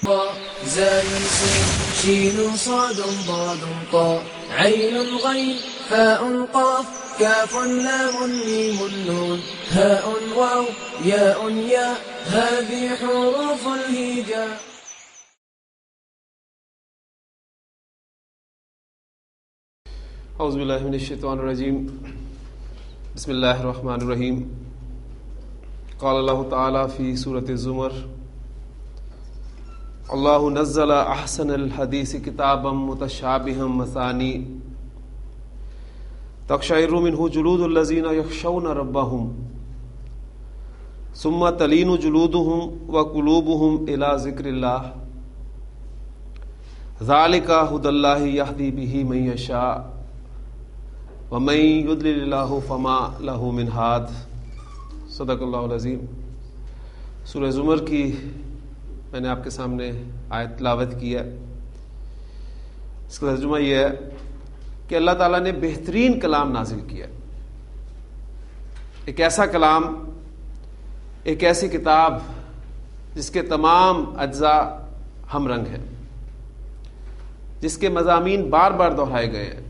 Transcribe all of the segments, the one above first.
زاي سين شين صاد ضاد طاء عين غين فاء قاف كاف لام ميم نون هاء واو ياء ياء هذه حروف الهجاء. اعوذ باللہ من الشیطان الرجیم بسم اللہ الرحمن الرحیم. قال اللہ تعالی فی سورۃ الزمر اللہ نزل احسن الحدیث کتابا متشابہا مثانی تقشعر منہ جلود الذین یخشون ربہم ثم تلین جلودہم وقلوبہم الی ذکر اللہ ذالک ھدی اللہ یہدی بہ من یشاء وَمَن يُضْلِلِ اللَّهُ فَمَا لَهُ مِنْ هَادٍ. صدق اللہ العظیم. سورہ زمر کی میں نے آپ کے سامنے آیت تلاوت کی ہے. اس کا ترجمہ یہ ہے کہ اللہ تعالیٰ نے بہترین کلام نازل کیا. ایک ایسا کلام، ایک ایسی کتاب جس کے تمام اجزاء ہم رنگ ہیں، جس کے مضامین بار بار دہرائے گئے ہیں.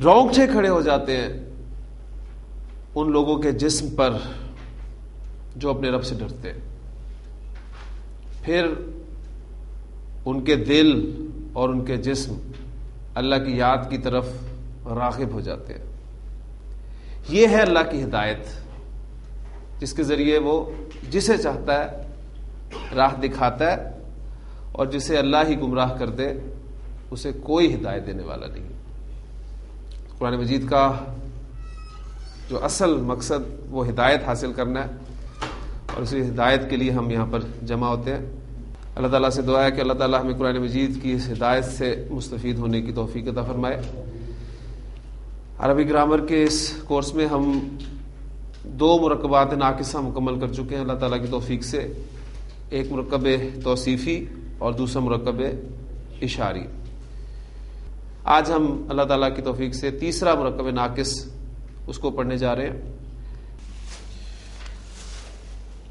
رونگٹے کھڑے ہو جاتے ہیں ان لوگوں کے جسم پر جو اپنے رب سے ڈرتے ہیں، پھر ان کے دل اور ان کے جسم اللہ کی یاد کی طرف راغب ہو جاتے ہیں. یہ ہے اللہ کی ہدایت، جس کے ذریعے وہ جسے چاہتا ہے راہ دکھاتا ہے، اور جسے اللہ ہی گمراہ کر دے اسے کوئی ہدایت دینے والا نہیں. قرآن مجید کا جو اصل مقصد وہ ہدایت حاصل کرنا ہے، اور اسی ہدایت کے لیے ہم یہاں پر جمع ہوتے ہیں. اللہ تعالیٰ سے دعا ہے کہ اللہ تعالیٰ ہمیں قرآن مجید کی اس ہدایت سے مستفید ہونے کی توفیق عطا فرمائے. عربی گرامر کے اس کورس میں ہم 2 مرکبات ناقصہ مکمل کر چکے ہیں اللہ تعالیٰ کی توفیق سے. ایک مرکب توصیفی اور دوسرا مرکب اشاری. آج ہم اللہ تعالیٰ کی توفیق سے تیسرا مرکب ناقص اس کو پڑھنے جا رہے ہیں.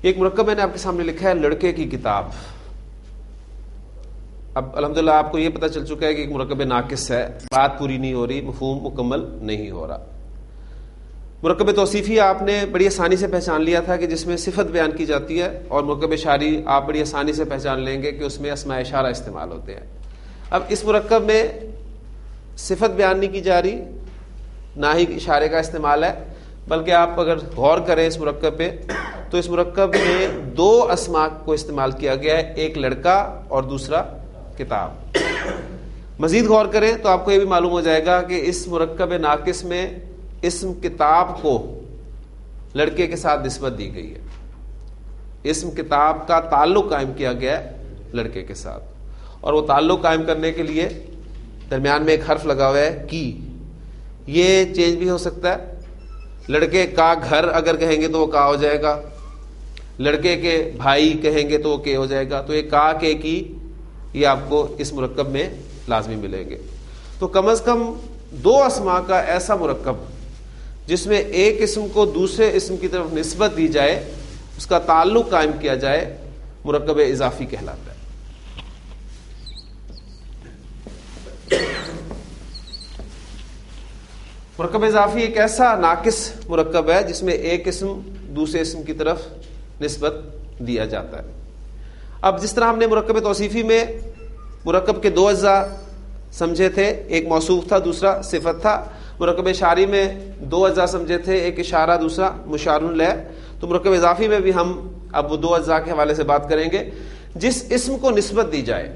ایک مرکب میں نے آپ کے سامنے لکھا ہے لڑکے کی کتاب. اب الحمدللہ آپ کو یہ پتہ چل چکا ہے کہ ایک مرکب ناقص ہے، بات پوری نہیں ہو رہی، مفہوم مکمل نہیں ہو رہا. مرکب توصیفی آپ نے بڑی آسانی سے پہچان لیا تھا کہ جس میں صفت بیان کی جاتی ہے، اور مرکب اشاری آپ بڑی آسانی سے پہچان لیں گے کہ اس میں اسماء اشارہ استعمال ہوتے ہیں. اب اس مرکب میں صفت بیان نہیں کی جا رہی، نہ ہی اشارے کا استعمال ہے، بلکہ آپ اگر غور کریں اس مرکب پہ تو اس مرکب میں 2 اسماء کو استعمال کیا گیا ہے، ایک لڑکا اور دوسرا کتاب. مزید غور کریں تو آپ کو یہ بھی معلوم ہو جائے گا کہ اس مرکب ناقص میں اسم کتاب کو لڑکے کے ساتھ نسبت دی گئی ہے. اسم کتاب کا تعلق قائم کیا گیا ہے لڑکے کے ساتھ، اور وہ تعلق قائم کرنے کے لیے درمیان میں ایک حرف لگا ہوا ہے کی. یہ چینج بھی ہو سکتا ہے. لڑکے کا گھر اگر کہیں گے تو وہ کا ہو جائے گا، لڑکے کے بھائی کہیں گے تو وہ کے ہو جائے گا. تو یہ کا کے کی یہ آپ کو اس مرکب میں لازمی ملیں گے. تو کم از کم 2 اسماء کا ایسا مرکب جس میں ایک اسم کو دوسرے اسم کی طرف نسبت دی جائے، اس کا تعلق قائم کیا جائے، مرکب اضافی کہلاتا ہے. مرکب اضافی ایک ایسا ناقص مرکب ہے جس میں ایک اسم دوسرے اسم کی طرف نسبت دیا جاتا ہے. اب جس طرح ہم نے مرکب توصیفی میں مرکب کے 2 اجزاء سمجھے تھے، ایک موصوف تھا دوسرا صفت تھا. مرکب اشاری میں 2 اجزاء سمجھے تھے، ایک اشارہ دوسرا مشار الیہ. تو مرکب اضافی میں بھی ہم اب وہ 2 اجزاء کے حوالے سے بات کریں گے. جس اسم کو نسبت دی جائے،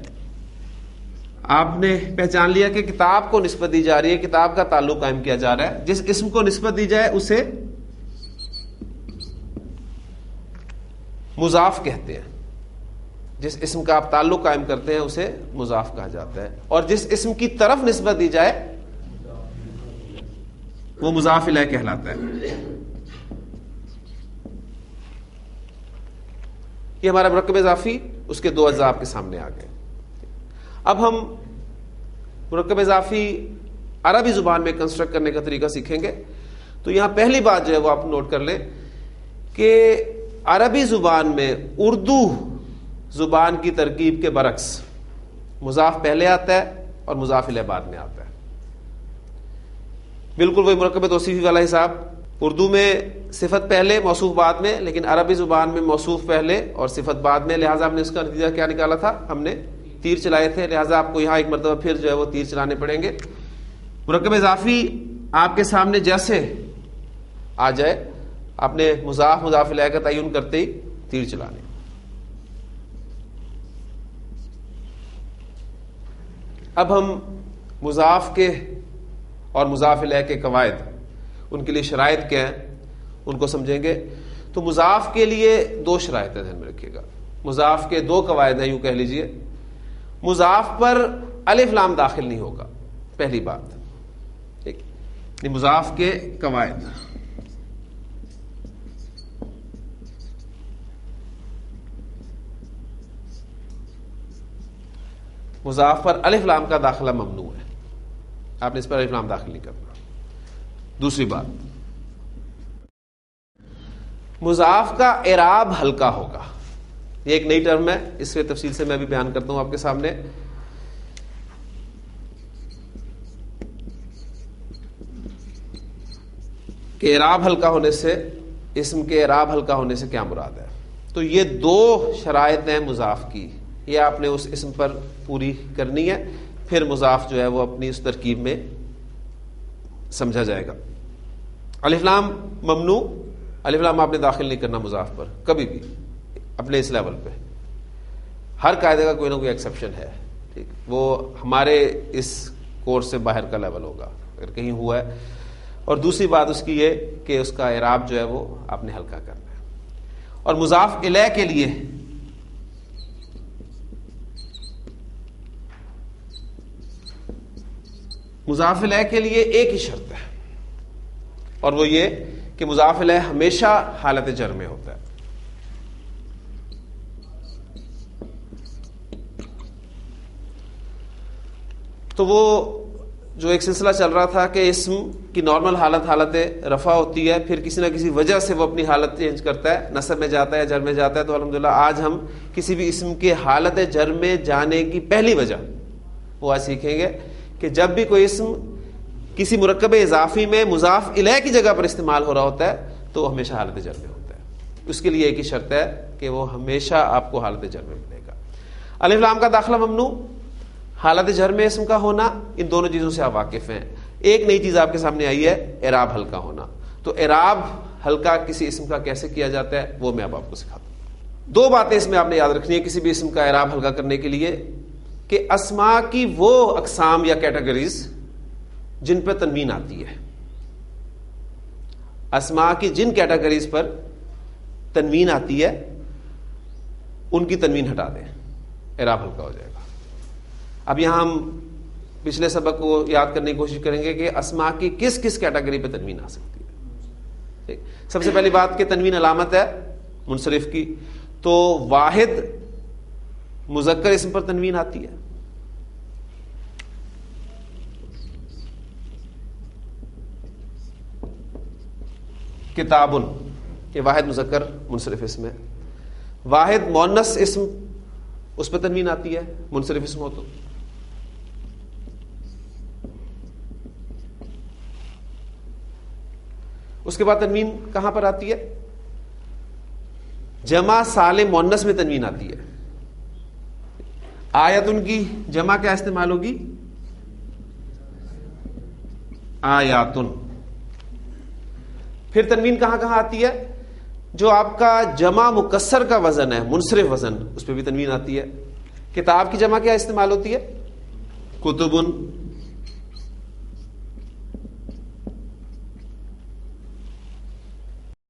آپ نے پہچان لیا کہ کتاب کو نسبت دی جا رہی ہے، کتاب کا تعلق قائم کیا جا رہا ہے. جس اسم کو نسبت دی جائے اسے مضاف کہتے ہیں. جس اسم کا آپ تعلق قائم کرتے ہیں اسے مضاف کہا جاتا ہے، اور جس اسم کی طرف نسبت دی جائے وہ مضاف الیہ کہلاتا ہے. یہ ہمارا مرکب اضافی، اس کے 2 اجزاء آپ کے سامنے آ گئے. اب ہم مرکب اضافی عربی زبان میں کنسٹرکٹ کرنے کا طریقہ سیکھیں گے. تو یہاں پہلی بات جو ہے وہ آپ نوٹ کر لیں کہ عربی زبان میں اردو زبان کی ترکیب کے برعکس مضاف پہلے آتا ہے اور مضاف الیہ بعد میں آتا ہے. بالکل وہی مرکب توصیفی والا حساب. اردو میں صفت پہلے موصوف بعد میں، لیکن عربی زبان میں موصوف پہلے اور صفت بعد میں. لہٰذا ہم نے اس کا نتیجہ کیا نکالا تھا؟ ہم نے تیر چلائے تھے. لہٰذا آپ کو یہاں ایک مرتبہ پھر جو ہے وہ تیر چلانے پڑیں گے. مرکب اضافی آپ کے سامنے جیسے آ جائے آپ نے مضاف مضاف الیہ کا تعین کرتے ہی تیر چلانے. اب ہم مضاف کے اور مضاف الیہ کے قواعد، ان کے لیے شرائط کیا ہیں، ان کو سمجھیں گے. تو مضاف کے لیے دو شرائط ہیں، ذہن میں رکھیے گا. مضاف کے دو قواعد ہیں، یوں کہہ لیجئے. مضاف پر الف لام داخل نہیں ہوگا، پہلی بات. ٹھیک، مضاف کے قواعد. مضاف پر الف لام کا داخلہ ممنوع ہے، آپ نے اس پر الف لام داخل نہیں کرنا. دوسری بات، مضاف کا اعراب ہلکا ہوگا. یہ ایک نئی ٹرم ہے، اس سے تفصیل سے میں بھی بیان کرتا ہوں آپ کے سامنے. کہ اعراب ہلکا ہونے سے، اسم کے اعراب ہلکا ہونے سے کیا مراد ہے. تو یہ دو شرائط ہیں مضاف کی، یہ آپ نے اس اسم پر پوری کرنی ہے، پھر مضاف جو ہے وہ اپنی اس ترکیب میں سمجھا جائے گا. الف لام ممنوع، الف لام آپ نے داخل نہیں کرنا مضاف پر کبھی بھی اپنے اس لیول پہ. ہر قاعدے کا کوئی نہ کوئی ایکسیپشن ہے. ٹھیک، وہ ہمارے اس کورس سے باہر کا لیول ہوگا اگر کہیں ہوا ہے. اور دوسری بات اس کی یہ کہ اس کا اعراب جو ہے وہ آپ نے ہلکا کرنا ہے. اور مضاف الیہ کے لیے مضاف الیہ کے لیے ایک ہی شرط ہے، اور وہ یہ کہ مضاف الیہ ہمیشہ حالت جر میں ہوتا ہے. تو وہ جو ایک سلسلہ چل رہا تھا کہ اسم کی نارمل حالت رفع ہوتی ہے، پھر کسی نہ کسی وجہ سے وہ اپنی حالت چینج کرتا ہے، نصب میں جاتا ہے، جر میں جاتا ہے. تو الحمدللہ آج ہم کسی بھی اسم کے حالت جر میں جانے کی پہلی وجہ وہ آج سیکھیں گے کہ جب بھی کوئی اسم کسی مرکب اضافی میں مضاف الیہ کی جگہ پر استعمال ہو رہا ہوتا ہے تو وہ ہمیشہ حالت جر میں ہوتا ہے. اس کے لیے ایک ہی شرط ہے کہ وہ ہمیشہ آپ کو حالت جر میں ملے گا. الف لام کا داخلہ ممنوع، حالت جر میں اسم کا ہونا، ان دونوں چیزوں سے آپ واقف ہیں. ایک نئی چیز آپ کے سامنے آئی ہے، اعراب ہلکا ہونا. تو اعراب ہلکا کسی اسم کا کیسے کیا جاتا ہے وہ میں اب آپ کو سکھاتا ہوں. دو باتیں اس میں آپ نے یاد رکھنی ہے کسی بھی اسم کا اعراب ہلکا کرنے کے لیے، کہ اسماء کی وہ اقسام یا کیٹیگریز جن پہ تنوین آتی ہے، اسماء کی جن کیٹیگریز پر تنوین آتی ہے ان کی تنوین ہٹا دیں، اعراب ہلکا ہو جائے گا. اب یہاں ہم پچھلے سبق کو یاد کرنے کی کوشش کریں گے کہ اسماء کی کس کس کیٹیگری پہ تنوین آ سکتی ہے. سب سے پہلی بات کہ تنوین علامت ہے منصرف کی، تو واحد مذکر اسم پر تنوین آتی ہے. کتابن، یہ واحد مذکر منصرف اسم ہے. واحد مؤنث اسم، اس پہ تنوین آتی ہے منصرف اسم ہو تو. اس کے بعد تنوین کہاں پر آتی ہے؟ جمع سالم مؤنث میں تنوین آتی ہے. آیتن کی جمع کیا استعمال ہوگی؟ آیاتن. پھر تنوین کہاں کہاں آتی ہے؟ جو آپ کا جمع مکسر کا وزن ہے، منصرف وزن، اس پہ بھی تنوین آتی ہے. کتاب کی جمع کیا استعمال ہوتی ہے؟ کتبن.